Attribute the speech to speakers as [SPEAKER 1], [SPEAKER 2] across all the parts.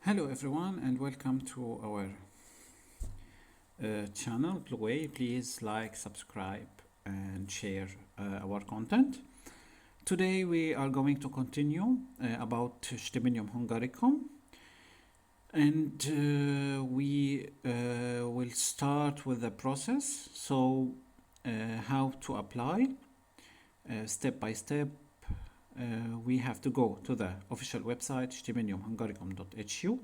[SPEAKER 1] Hello everyone and welcome to our channel Blueway. Please like, subscribe and share our content. Today we are going to continue about Stipendium Hungaricum, and we will start with the process. So how to apply step by step. We have to go to the official website stipendiumhungaricum.hu,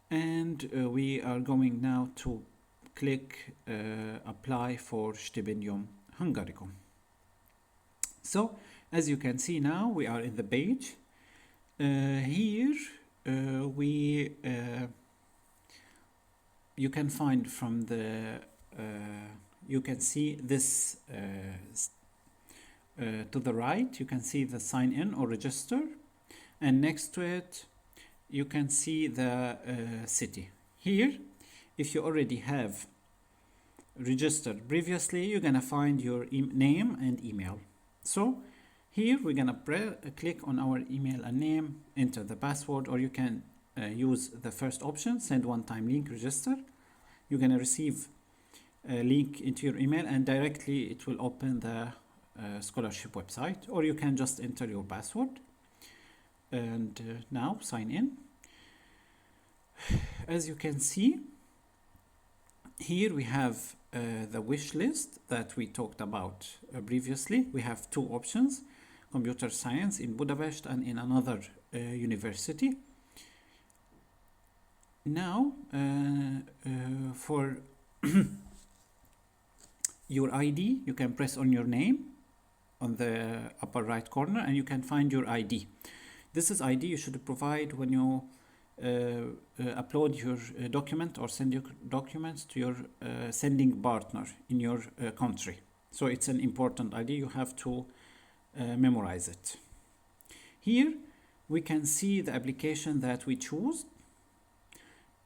[SPEAKER 1] and we are going now to click apply for Stipendium Hungaricum. So as you can see now, we are in the page. Here you can find from the you can see this to the right, you can see the sign in or register, and next to it you can see the city. Here, if you already have registered previously, you're gonna find your name and email. So here we're gonna click on our email and name, enter the password, or you can use the first option, send one-time link, register. You're gonna receive a link into your email and directly it will open the scholarship website, or you can just enter your password and now sign in. As you can see, here we have the wish list that we talked about previously. We have two options: computer science in Budapest and in another university. Now for your ID, you can press on your name on the upper right corner and you can find your ID. This is ID you should provide when you upload your document or send your documents to your sending partner in your country. So it's an important ID, you have to memorize it. Here we can see the application that we choose.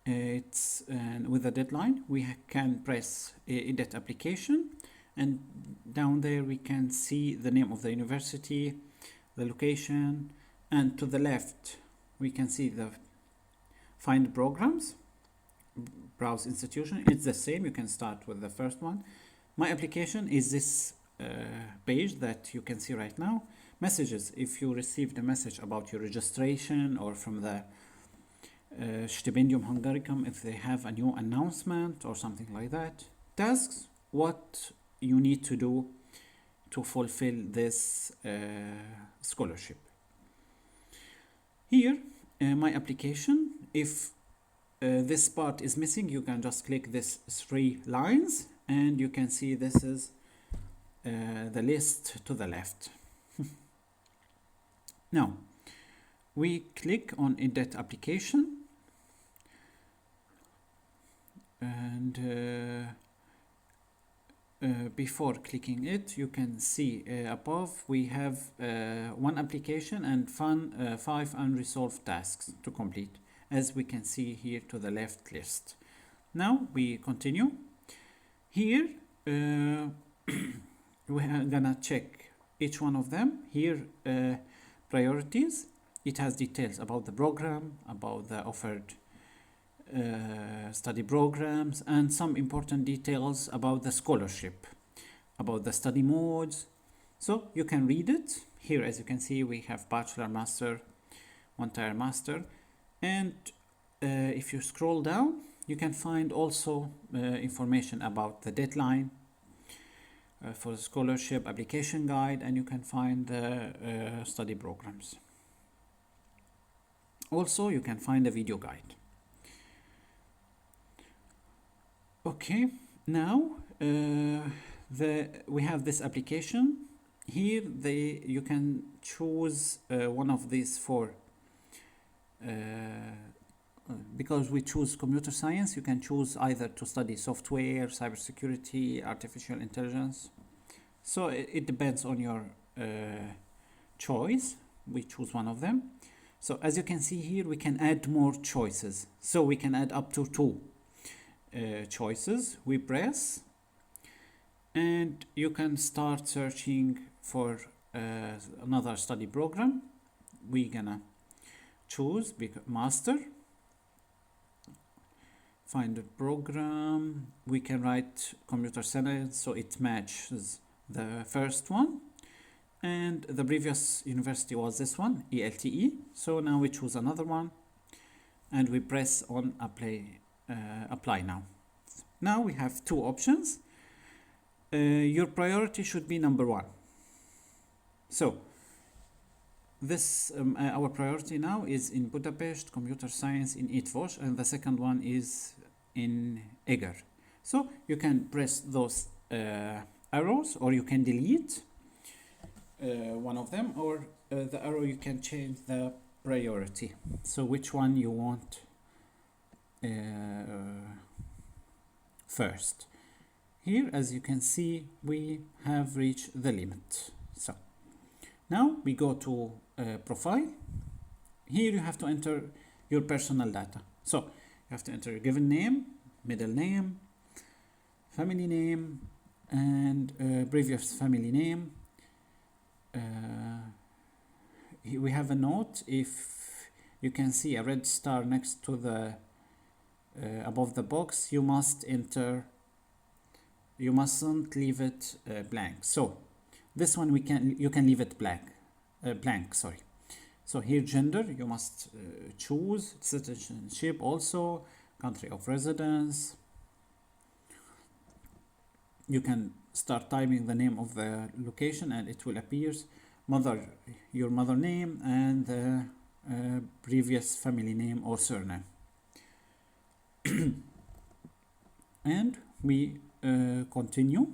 [SPEAKER 1] It's with a deadline. We can press edit application, and down there we can see the name of the university, the location, and to the left we can see the find programs, browse institution. It's the same, you can start with the first one. My application is this page that you can see right now. Messages: if you received a message about your registration, or from the Stipendium Hungaricum if they have a new announcement or something like that. Tasks: what you need to do to fulfill this scholarship. Here my application, if this part is missing, you can just click this 3 lines and you can see this is the list to the left. Now we click on edit application, and before clicking it, you can see above we have one application and 5 unresolved tasks to complete, as we can see here to the left list. Now we continue. Here we are gonna check each one of them. Here priorities, it has details about the program, about the offered study programs, and some important details about the scholarship, about the study modes. So you can read it. Here, as you can see, we have bachelor, master, one-tier master, and if you scroll down, you can find also information about the deadline for the scholarship, application guide, and you can find the study programs. Also, you can find a video guide. Okay, now we have this application. Here you can choose one of these 4. Because we choose computer science, you can choose either to study software, cybersecurity, artificial intelligence. So it depends on your choice. We choose one of them. So as you can see here, we can add more choices. So we can add up to 2 choices. We press and you can start searching for another study program. We're gonna choose master. find a program. We can write computer science so it matches the first one, and the previous university was this one, ELTE. So now we choose another one and we press on apply now. Now we have two options. Your priority should be number one. So this our priority now is in Budapest, computer science in Eötvös, and the second one is in Eger. So you can press those arrows, or you can delete one of them, or the arrow you can change the priority. So which one you want first. Here, as you can see, we have reached the limit. So now we go to profile. Here you have to enter your personal data. So you have to enter your given name, middle name, family name, and previous family name. Here we have a note. If you can see a red star next to the above the box, you must enter. You mustn't leave it blank. So this one you can leave it blank. Sorry. So here gender you must choose, citizenship also, country of residence. You can start typing the name of the location and it will appear. Your mother name, and the previous family name or surname. And we continue.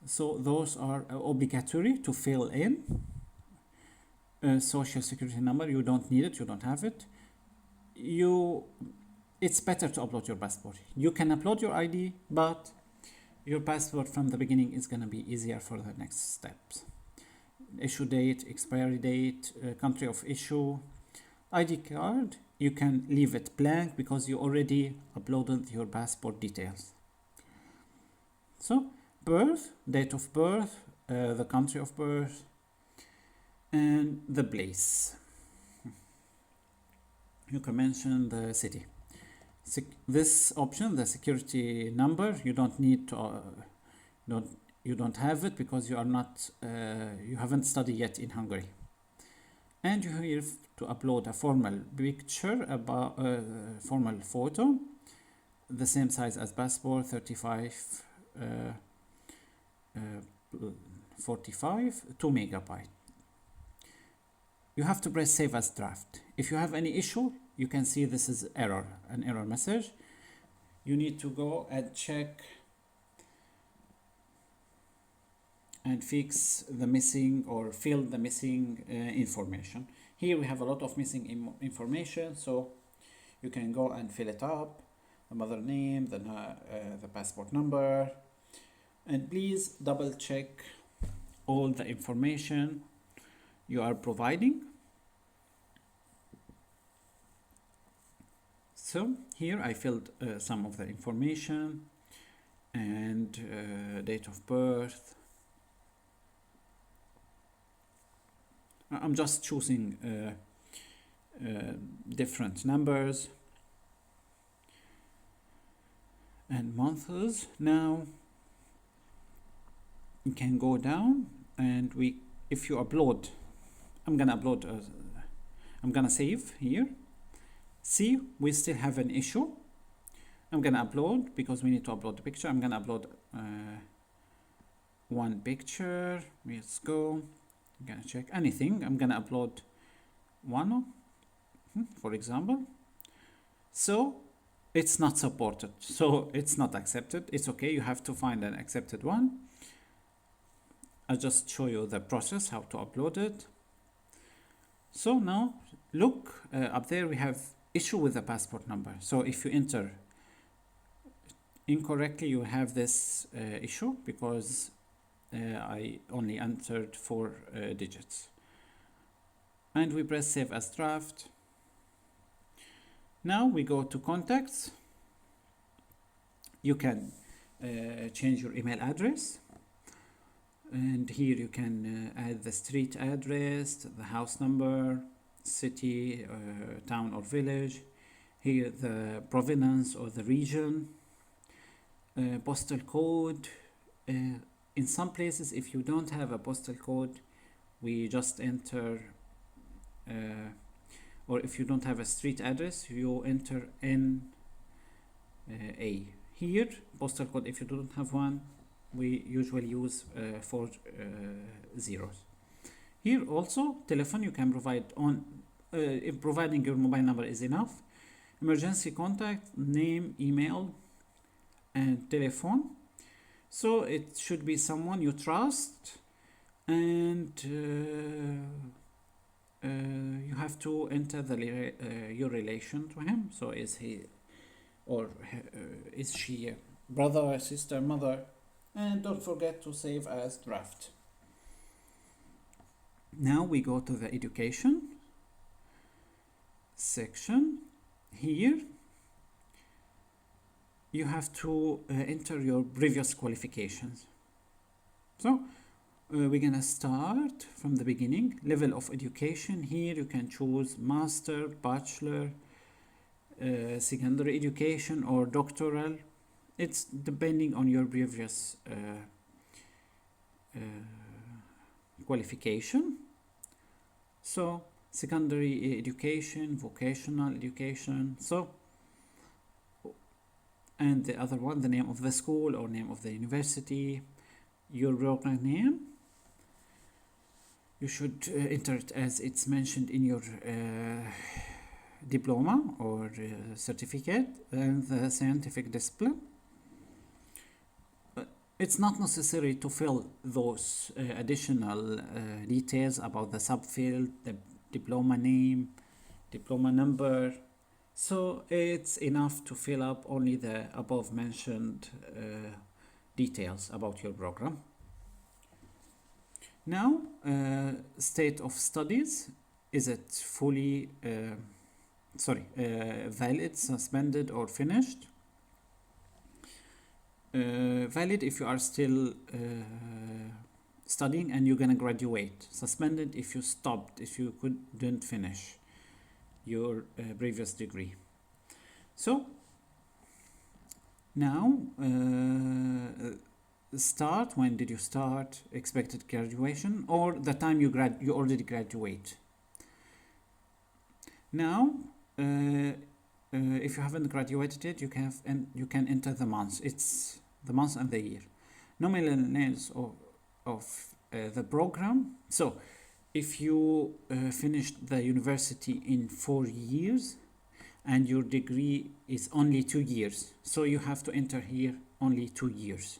[SPEAKER 1] So those are obligatory to fill in. Social security number, you don't need it, you don't have it. It's better to upload your passport. You can upload your ID, but your passport from the beginning is going to be easier for the next steps. Issue date, expiry date, country of issue. ID card, you can leave it blank because you already uploaded your passport details. So birth, date of birth, the country of birth, and the place. You can mention the city. This option, the security number, you don't need to you don't have it because you are not you haven't studied yet in Hungary. And you have to upload a formal picture, about formal photo, the same size as passport, 35 45 2 megabyte. You have to press save as draft. If you have any issue, you can see this is an error message. You need to go and check and fix the missing or fill the missing information. Here we have a lot of missing information, so you can go and fill it up. The mother name, the passport number, and please double check all the information you are providing. So here I filled some of the information and date of birth. I'm just choosing different numbers and months. Now you can go down and if you upload, I'm gonna save here. See, we still have an issue. I'm gonna upload because we need to upload the picture. I'm gonna upload one picture. Let's go. I'm gonna check anything. I'm gonna upload one, for example. So it's not supported, so it's not accepted. It's okay, you have to find an accepted one. I'll just show you the process, how to upload it. So now look up there, we have issue with the passport number. So if you enter incorrectly, you have this issue because I only entered 4 digits. And we press save as draft. Now we go to contacts. You can change your email address, and here you can add the street address, the house number, city, town or village, Here the provenance or the region, postal code. In some places, if you don't have a postal code, we just enter, or if you don't have a street address, you enter NA. Here, postal code, if you don't have one, we usually use 4 zeros. Here also, telephone you can provide on, if providing your mobile number is enough. Emergency contact, name, email, and telephone. So it should be someone you trust, and you have to enter your relation to him. So is he or is she a brother, sister, mother? And don't forget to save as draft. Now we go to the education section. Here you have to enter your previous qualifications. So we're gonna start from the beginning. Level of education. Here you can choose master, bachelor, secondary education, or doctoral. It's depending on your previous qualification. So secondary education, vocational education. So, and the other one, the name of the school or name of the university, your program name. You should enter it as it's mentioned in your diploma or certificate, and the scientific discipline. It's not necessary to fill those additional details about the subfield, the diploma name, diploma number. So it's enough to fill up only the above mentioned details about your program. Now, state of studies. Is it fully, valid, suspended, or finished? Valid if you are still studying and you're gonna graduate. Suspended if you stopped, if you couldn't finish your previous degree. So now start. When did you start? Expected graduation, or the time you already graduate. Now if you haven't graduated, you can enter the months. It's the month and the year. Nominal length of the program. So if you finished the university in 4 years and your degree is only 2 years, so you have to enter here only 2 years.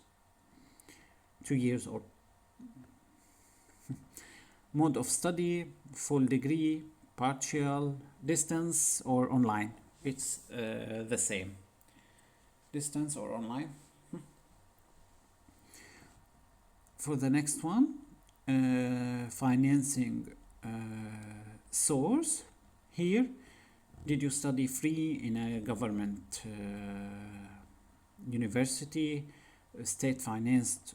[SPEAKER 1] 2 years or mode of study, full degree, partial, distance, or online. It's the same. Distance or online. For the next one, financing source. Here, did you study free in a government university, state financed,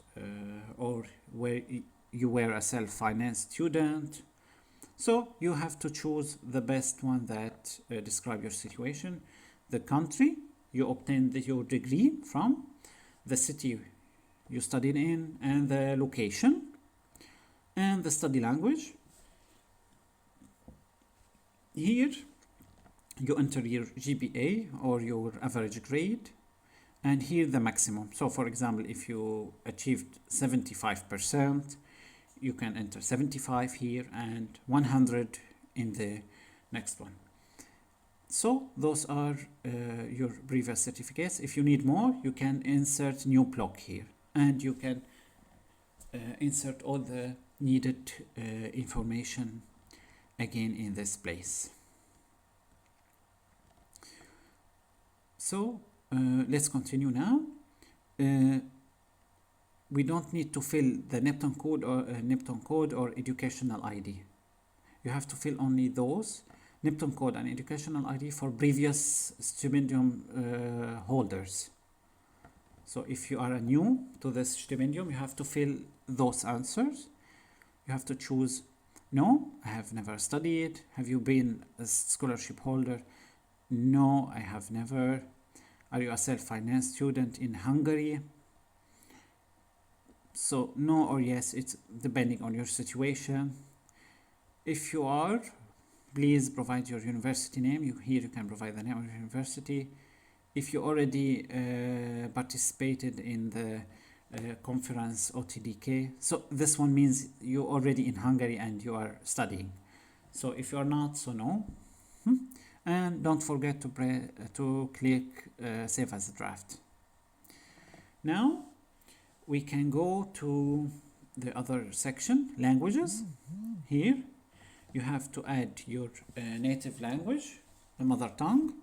[SPEAKER 1] or where you were a self-financed student? So you have to choose the best one that describe your situation. The country you obtained your degree from, the city you studied in, and the location, and the study language. Here you enter your GPA or your average grade, and here the maximum. So for example, if you achieved 75%, you can enter 75 here and 100 in the next one. So those are your previous certificates. If you need more, you can insert new block here, and you can insert all the needed information again in this place. So let's continue now. We don't need to fill the Neptune code or educational ID. You have to fill only those Neptune code and educational ID for previous stipendium holders. So if you are new to this stipendium, you have to fill those answers. You have to choose no, I have never studied. Have you been a scholarship holder No, I have never. Are you a self-financed student in Hungary? So no or yes, it's depending on your situation. If you are, please provide your university name. Here you can provide the name of your university. If you already participated in the conference OTDK, so this one means you're already in Hungary and you are studying. So if you are not, so no. And don't forget to click Save as a Draft. Now we can go to the other section, Languages. Here you have to add your native language, the mother tongue,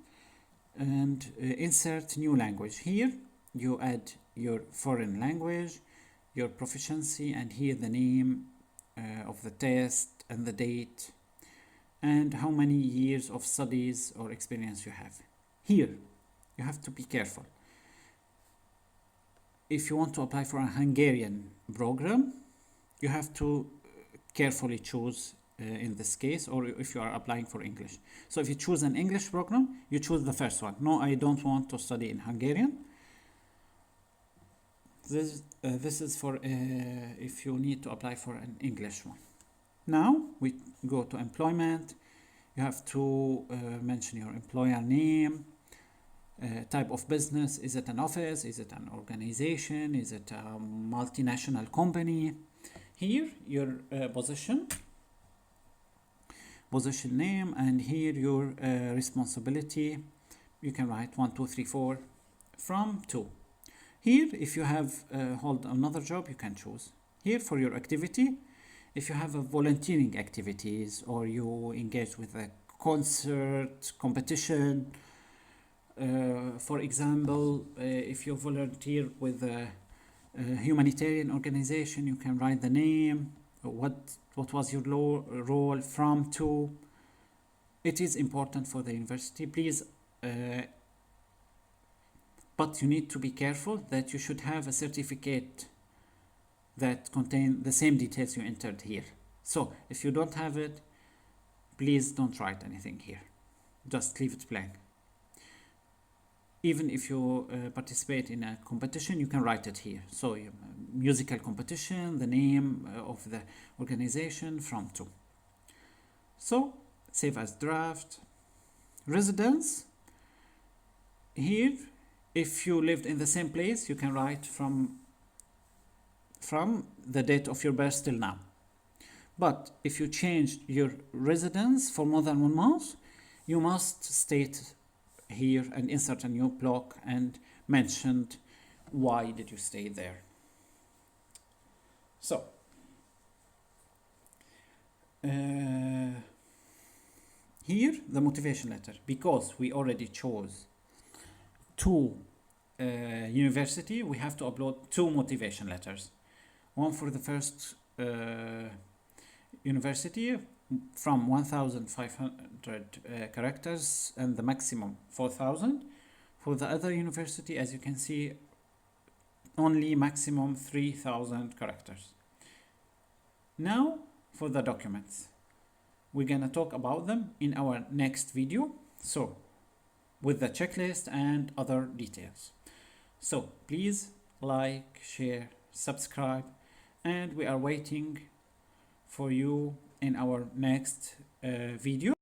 [SPEAKER 1] and insert new language. Here you add your foreign language, your proficiency, and here the name of the test and the date, and how many years of studies or experience you have. Here you have to be careful. If you want to apply for a Hungarian program, you have to carefully choose in this case, or if you are applying for English. So if you choose an English program, you choose the first one. No, I don't want to study in Hungarian. This is for if you need to apply for an English one. Now we go to employment. You have to mention your employer name, type of business. Is it an office? Is it an organization? Is it a multinational company? Here your position name, and here your responsibility. You can write 1, 2, 3, 4 from 2. Here if you have hold another job, you can choose. Here for your activity, if you have a volunteering activities or you engage with a concert competition, for example, if you volunteer with a humanitarian organization, you can write the name, what was your role from to. It is important for the university, please, but you need to be careful that you should have a certificate that contain the same details you entered here. So if you don't have it, please don't write anything here, just leave it blank. Even if you participate in a competition, you can write it here. So musical competition, the name of the organization from to. So save as draft. Residence, here if you lived in the same place, you can write from the date of your birth till now. But if you changed your residence for more than 1 month, you must state here and insert a new block and mentioned why did you stay there. So here the motivation letter, because we already chose 2 university, we have to upload 2 motivation letters. One for the first university from 1,500 characters and the maximum 4,000. For the other university, as you can see, only maximum 3,000 characters. Now for the documents, we're gonna talk about them in our next video, so with the checklist and other details. So please like, share, subscribe, and we are waiting for you in our next video.